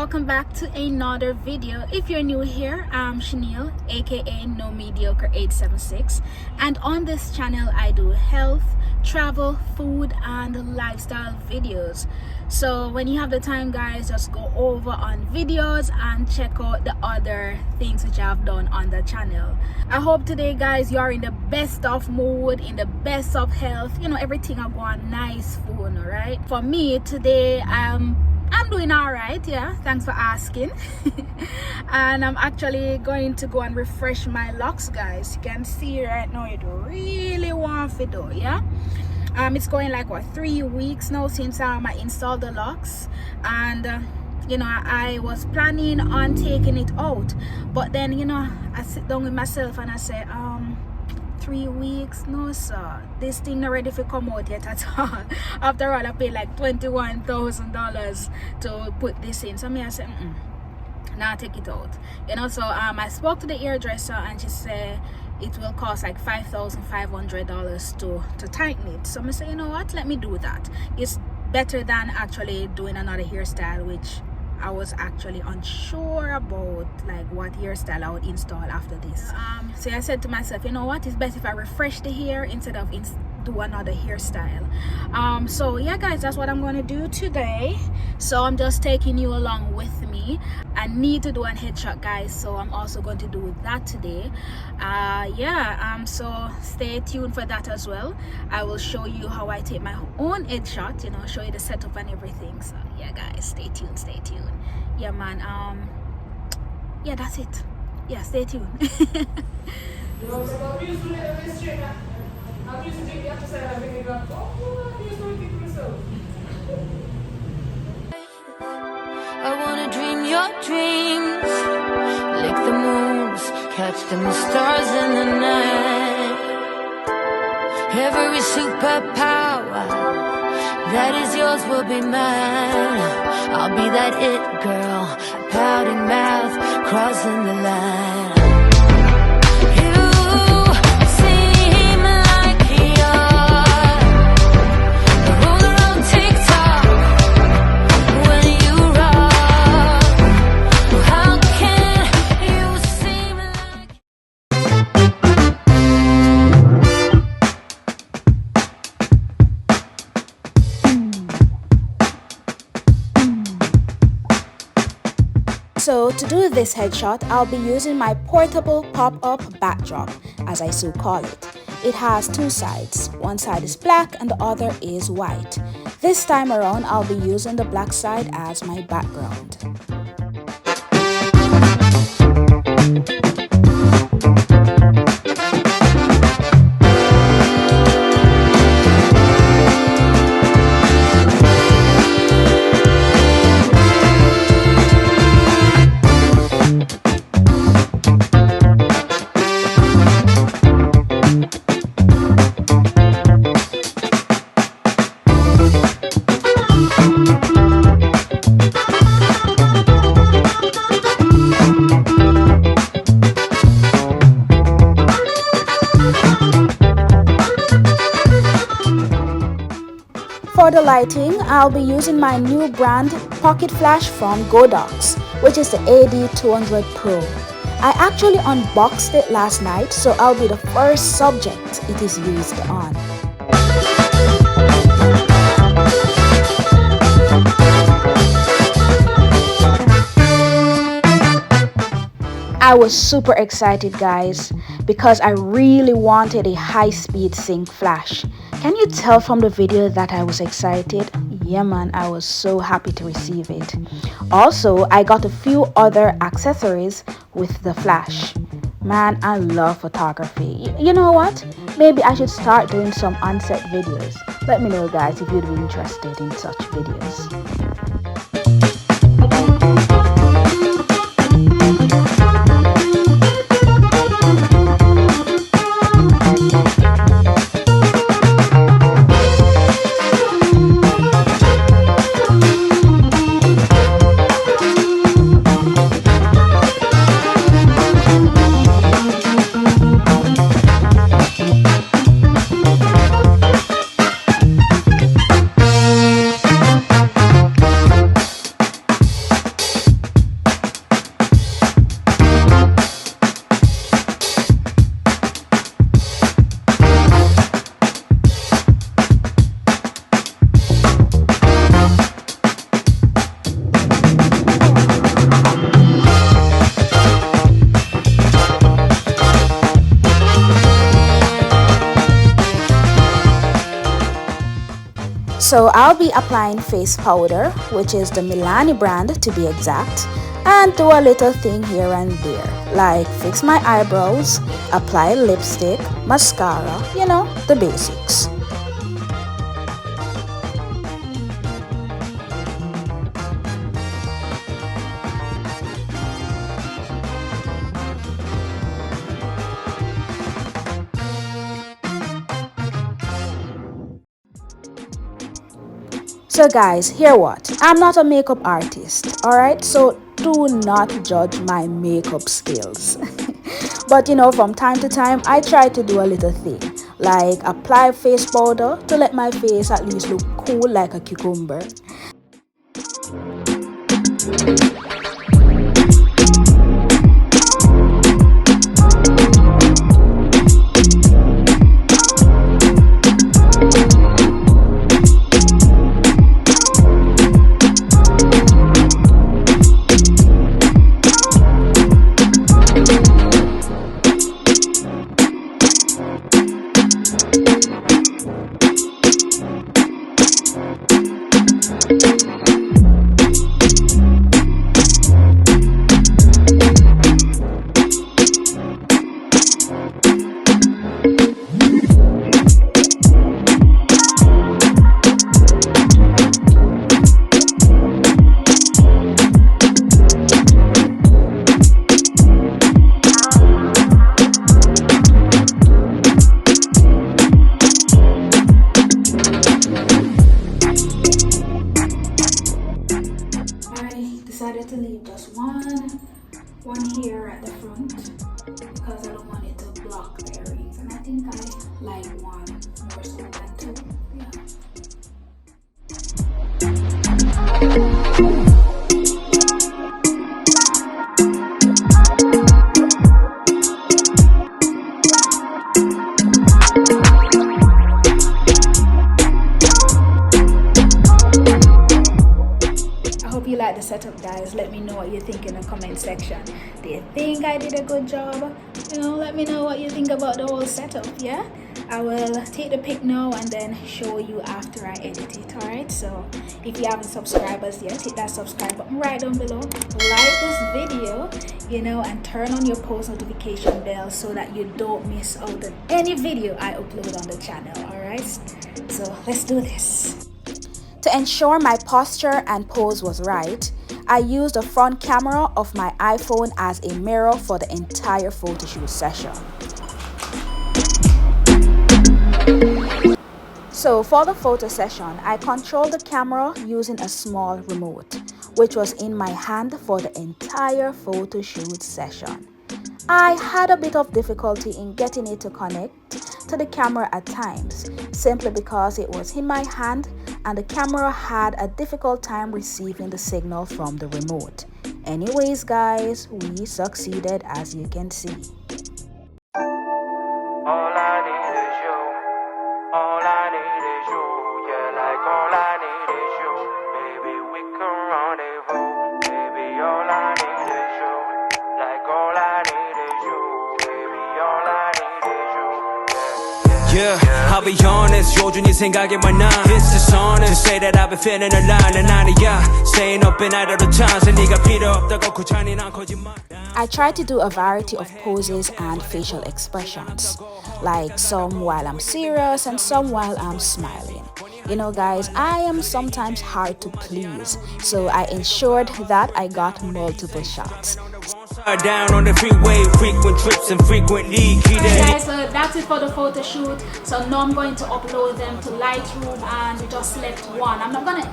welcome back to another video. If you're new here, I'm Chanel, aka NoMediocre 876, and on this channel I do health, travel, food and lifestyle videos. So when you have the time, guys, just go over on videos and check out the other things which I've done on the channel. I hope today, guys, you are in the best of mood, in the best of health, you know, everything are going nice for you, right? For me today, I'm doing all right, yeah, thanks for asking. And I'm actually going to go and refresh my locks, guys. You can see right now it really warm for though, yeah. It's going like what, 3 weeks now since I installed the locks, and you know, I was planning on taking it out, but then, you know, I sit down with myself and I say, 3 weeks, no sir, this thing not ready for come out yet at all. After all, I paid like $21,000 to put this in. So me, I said, now take it out, you know. So I spoke to the hairdresser and she said it will cost like $5,500 to tighten it. So I say, you know what, let me do that. It's better than actually doing another hairstyle, which I was actually unsure about, like what hairstyle I would install after this. So I said to myself, you know what, it's best if I refresh the hair instead of do another hairstyle. So yeah, guys, that's what I'm going to do today. So I'm just taking you along with me. I need to do an headshot, guys, so I'm also going to do that today. So stay tuned for that as well. I will show you how I take my own headshot, you know, show you the setup and everything. So yeah, guys, stay tuned. Yeah, man. Yeah, that's it. Yeah, stay tuned. I wanna dream your dreams, lick the moons, catch them stars in the night. Every superpower that is yours will be mine. I'll be that it girl, pouting mouth, crossing the line. So to do this headshot, I'll be using my portable pop-up backdrop, as I so call it. It has two sides. One side is black and the other is white. This time around, I'll be using the black side as my background. For the lighting, I'll be using my new brand pocket flash from Godox, which is the AD200 Pro. I actually unboxed it last night, so I'll be the first subject it is used on. I was super excited, guys, because I really wanted a high-speed sync flash. Can you tell from the video that I was excited? Yeah, man, I was so happy to receive it. Also, I got a few other accessories with the flash. Man, I love photography. You know what? Maybe I should start doing some on-set videos. Let me know, guys, if you'd be interested in such videos. So I'll be applying face powder, which is the Milani brand to be exact, and do a little thing here and there, like fix my eyebrows, apply lipstick, mascara, you know, the basics. So guys, hear what? I'm not a makeup artist, alright? So do not judge my makeup skills. But you know, from time to time, I try to do a little thing, like apply face powder to let my face at least look cool like a cucumber. Decided to leave just one here at the front because I don't want it to block the earrings, and I think I like one more so than two. You like the setup, guys? Let me know what you think in the comment section. Do you think I did a good job? You know, let me know what you think about the whole setup. Yeah, I will take the pic now and then show you after I edit it. All right, so if you haven't subscribed us yet, hit that subscribe button right down below, like this video, you know, and turn on your post notification bell so that you don't miss out on any video I upload on the channel. All right, so let's do this. To ensure my posture and pose was right, I used the front camera of my iPhone as a mirror for the entire photo shoot session. So for the photo session, I controlled the camera using a small remote, which was in my hand for the entire photo shoot session. I had a bit of difficulty in getting it to connect to the camera at times, simply because it was in my hand and the camera had a difficult time receiving the signal from the remote. Anyways guys, we succeeded, as you can see. All I need is you. All I need is you. Yeah, like all I need is you. Baby, we can rendezvous. Baby, all I need is you. Like all I need is you. Baby, all I need is you. Yeah, I'll be honest, 요준이 생각에만 나. It's dishonest to say that I've been feeling alive. 난 아니야, staying up in night all the time. 네가 필요 없다고 고찬이란 거짓말. I tried to do a variety of poses and facial expressions, like some while I'm serious and some while I'm smiling. You know guys, I am sometimes hard to please, so I ensured that I got multiple shots. Down on the freeway, frequent trips and frequently guys, so that's it for the photo shoot. So now I'm going to upload them to Lightroom and just select one. I'm not gonna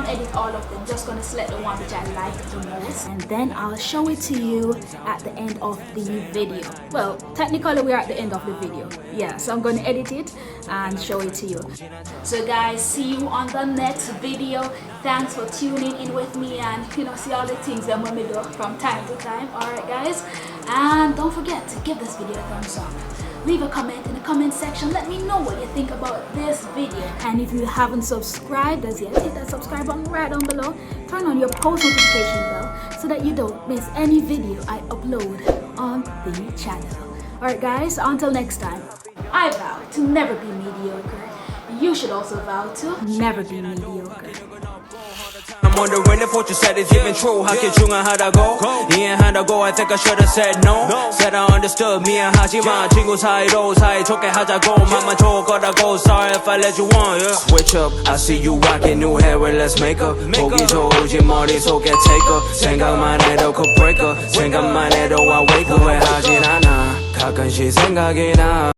edit all of them, just gonna select the one which I like the most, and then I'll show it to you at the end of the video. Well, technically we're at the end of the video, yeah, so I'm gonna edit it and show it to you. So guys, see you on the next video. Thanks for tuning in with me, and you know, see all the things that we do from time to time. Alright guys, and don't forget to give this video a thumbs up. Leave a comment in the comment section. Let me know what you think about this video, and if you haven't subscribed as yet, hit that subscribe button right down below. Turn on your post notification bell so that you don't miss any video I upload on the channel. Alright guys, until next time, I vow to never be mediocre. you should also vow to never be mediocre. I'm wondering if what you said is even true. 학교중앙하다고 이해한다고 I think I should have said no. Said I understood 미안하지만 친구 사이로 사이좋게 하자고 맘만 좋을 거라고. Sorry if I let you on, yeah. Switch up, I see you rocking new hair, well let's make up. 보기 좋으지 머릿속에 take up. 생각만 해도 could break up. 생각만 해도 I wake up. 후회하진 않아 가끔씩 생각이 나.